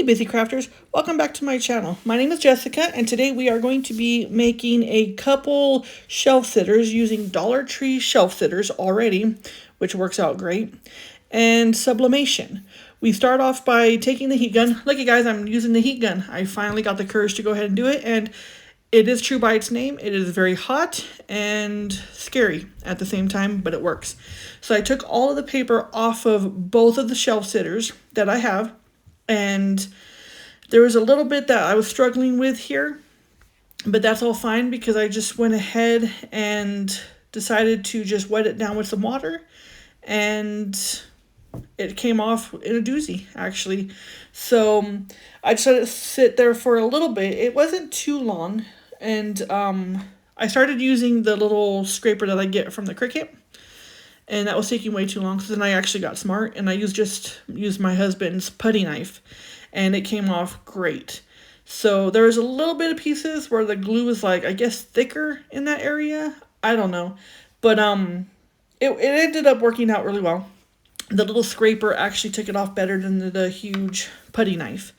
Hey busy crafters, welcome back to my channel. My name is Jessica and today we are going to be making a couple shelf sitters using Dollar Tree shelf sitters already, which works out great, and sublimation. We start off by taking the heat gun. Look, you guys, I'm using the heat gun. I finally got the courage to go ahead and do it, and it is true by its name. It is very hot and scary at the same time, but it works. So I took all of the paper off of both of the shelf sitters that I have, and there was a little bit that I was struggling with here, but that's all fine because I just went ahead and decided to just wet it down with some water, and it came off in a doozy, actually. So I just let it sit there for a little bit. It wasn't too long, and I started using the little scraper that I get from the Cricut, and that was taking way too long. So then I actually got smart and I used my husband's putty knife, and it came off great. So there was a little bit of pieces where the glue was like, I guess, thicker in that area. I don't know, but it ended up working out really well. The little scraper actually took it off better than the huge putty knife.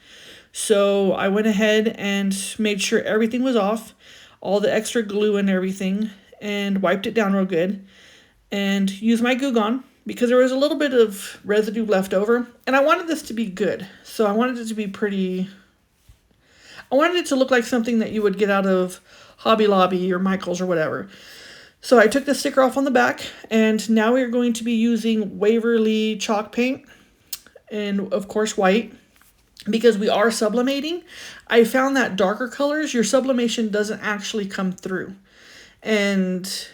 So I went ahead and made sure everything was off, all the extra glue and everything, and wiped it down real good. And used my Goo Gone because there was a little bit of residue left over, and I wanted this to be good. So I wanted it to be pretty, I wanted it to look like something that you would get out of Hobby Lobby or Michael's or whatever. So I took the sticker off on the back, and now we're going to be using Waverly chalk paint, and of course white, because we are sublimating. I found that darker colors, your sublimation doesn't actually come through, and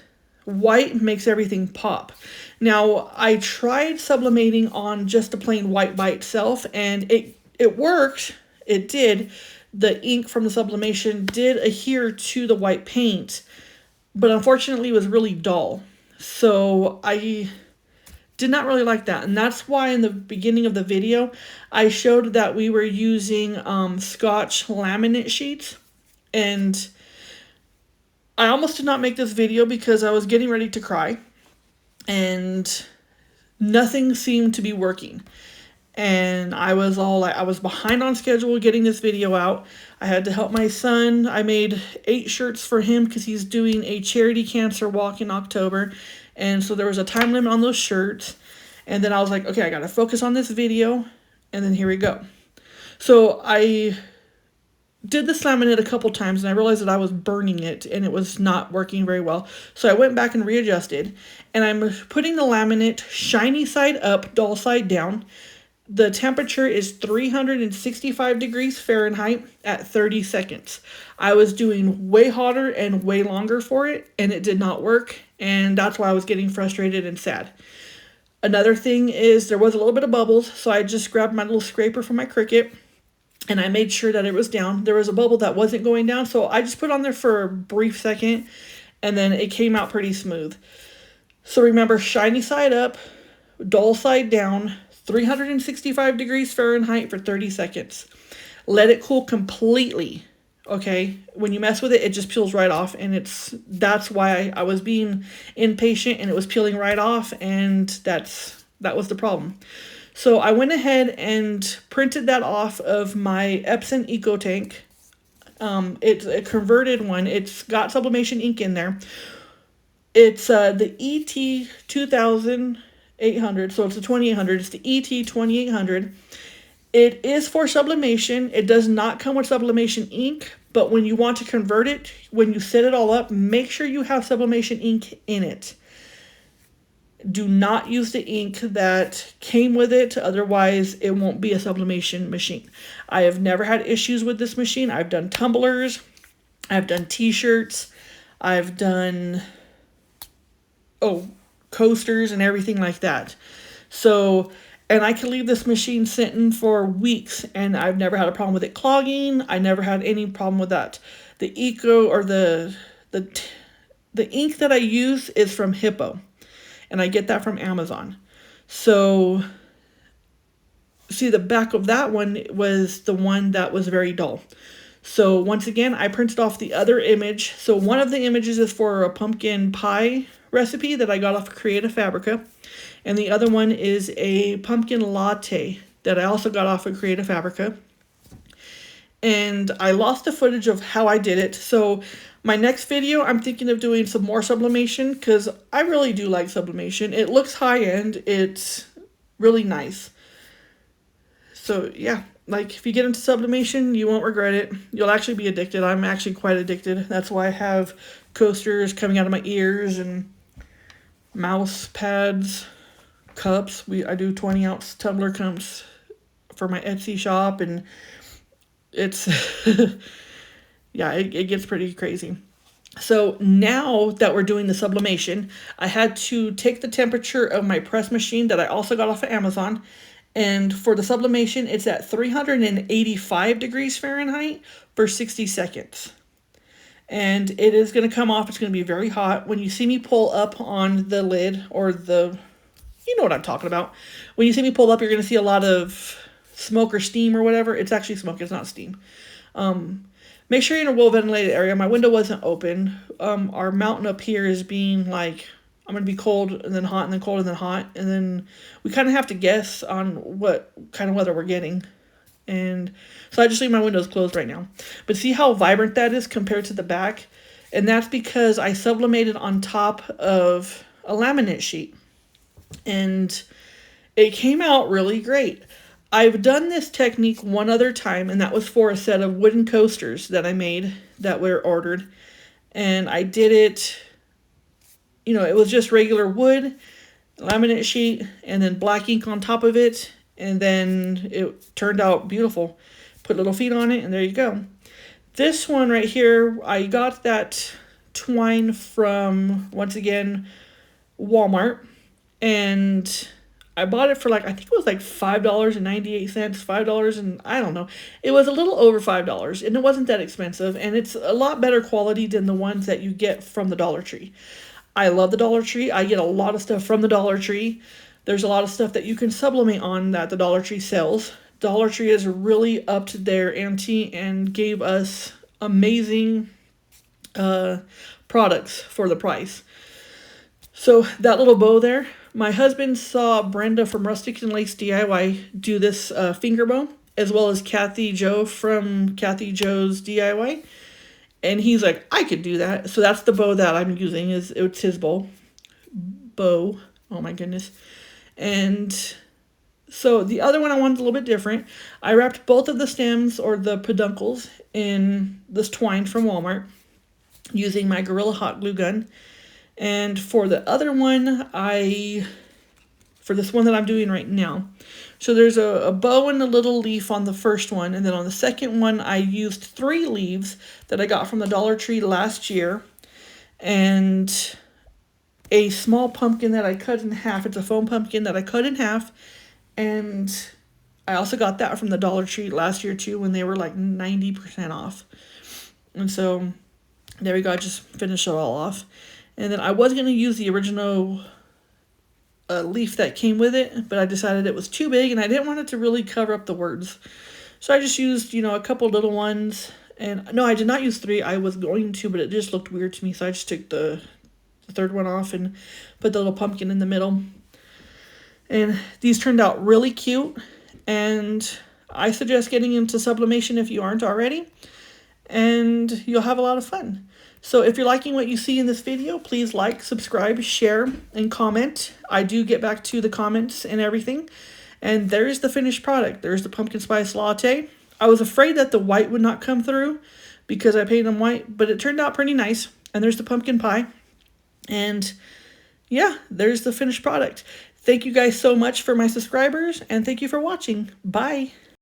white makes everything pop. Now, I tried sublimating on just the plain white by itself, and it worked. It did. The ink from the sublimation did adhere to the white paint, but unfortunately it was really dull. So I did not really like that, and that's why in the beginning of the video I showed that we were using Scotch laminate sheets, and I almost did not make this video because I was getting ready to cry and nothing seemed to be working. And I was all like, I was behind on schedule getting this video out. I had to help my son. I made 8 shirts for him because he's doing a charity cancer walk in October. And so there was a time limit on those shirts. And then I was like, okay, I got to focus on this video. And then here we go. So I did the laminate a couple times, and I realized that I was burning it and it was not working very well. So I went back and readjusted, and I'm putting the laminate shiny side up, dull side down. The temperature is 365 degrees Fahrenheit at 30 seconds. I was doing way hotter and way longer for it, and it did not work, and that's why I was getting frustrated and sad. Another thing is there was a little bit of bubbles, so I just grabbed my little scraper from my Cricut, and I made sure that it was down. There was a bubble that wasn't going down, so I just put it on there for a brief second, and then it came out pretty smooth. So remember, shiny side up, dull side down, 365 degrees Fahrenheit for 30 seconds. Let it cool completely, okay? When you mess with it, it just peels right off, and that's why I was being impatient, and it was peeling right off, and that was the problem. So I went ahead and printed that off of my Epson Eco Tank. It's a converted one. It's got sublimation ink in there. It's the ET 2800, so it's the 2800. It's the ET 2800. It is for sublimation. It does not come with sublimation ink, but when you want to convert it, when you set it all up, make sure you have sublimation ink in it. Do not use the ink that came with it, otherwise it won't be a sublimation machine. I have never had issues with this machine. I've done tumblers, I've done t-shirts, I've done coasters and everything like that. So, and I can leave this machine sitting for weeks, and I've never had a problem with it clogging. I never had any problem with that. The Eco, or the ink that I use is from Hippo, and I get that from Amazon. So, see, the back of that one was the one that was very dull. So once again, I printed off the other image. So one of the images is for a pumpkin pie recipe that I got off of Creative Fabrica, and the other one is a pumpkin latte that I also got off of Creative Fabrica. and I lost the footage of how I did it. So my next video, I'm thinking of doing some more sublimation because I really do like sublimation. It looks high end. It's really nice. So yeah, like if you get into sublimation, you won't regret it. You'll actually be addicted. I'm actually quite addicted. That's why I have coasters coming out of my ears and mouse pads, cups. I do 20-ounce tumbler cups for my Etsy shop, and it's yeah, it gets pretty crazy. So now that we're doing the sublimation, I had to take the temperature of my press machine that I also got off of Amazon. And for the sublimation, it's at 385 degrees Fahrenheit for 60 seconds. And it is going to come off. It's going to be very hot. When you see me pull up on the lid or you know what I'm talking about. When you see me pull up, you're going to see a lot of smoke or steam or whatever. It's actually smoke. It's not steam. Make sure you're in a well-ventilated area. My window wasn't open. Our mountain up here is being like, I'm going to be cold and then hot and then cold and then hot. And then we kind of have to guess on what kind of weather we're getting. And so I just leave my windows closed right now. But see how vibrant that is compared to the back? And that's because I sublimated on top of a laminate sheet. And it came out really great. I've done this technique one other time, and that was for a set of wooden coasters that I made that were ordered. And I did it, it was just regular wood, laminate sheet, and then black ink on top of it. And then it turned out beautiful. Put little feet on it, and there you go. This one right here, I got that twine from, once again, Walmart. And I bought it for I think it was like $5.98, $5 and I don't know. It was a little over $5 and it wasn't that expensive, and it's a lot better quality than the ones that you get from the Dollar Tree. I love the Dollar Tree. I get a lot of stuff from the Dollar Tree. There's a lot of stuff that you can sublimate on that the Dollar Tree sells. Dollar Tree has really upped their ante and gave us amazing products for the price. So that little bow there, my husband saw Brenda from Rustic and Lace DIY do this finger bow, as well as Kathy Joe from Kathy Joe's DIY. And he's like, I could do that. So that's the bow that I'm using. It's his bow. Oh my goodness. And so the other one I wanted a little bit different. I wrapped both of the stems or the peduncles in this twine from Walmart using my Gorilla Hot Glue gun. And for the other one, for this one that I'm doing right now, so there's a bow and a little leaf on the first one. And then on the second one, I used 3 leaves that I got from the Dollar Tree last year. And a small pumpkin that I cut in half. It's a foam pumpkin that I cut in half. And I also got that from the Dollar Tree last year too, when they were like 90% off. And so there we go. I just finished it all off. And then I was going to use the original leaf that came with it, but I decided it was too big and I didn't want it to really cover up the words. So I just used, a couple little ones. And no, I did not use 3. I was going to, but it just looked weird to me. So I just took the third one off and put the little pumpkin in the middle. And these turned out really cute. And I suggest getting into sublimation if you aren't already. And you'll have a lot of fun. So if you're liking what you see in this video, please like, subscribe, share, and comment. I do get back to the comments and everything. And there's the finished product. There's the pumpkin spice latte. I was afraid that the white would not come through because I painted them white, but it turned out pretty nice. And there's the pumpkin pie. And yeah, there's the finished product. Thank you guys so much for my subscribers, and thank you for watching. Bye.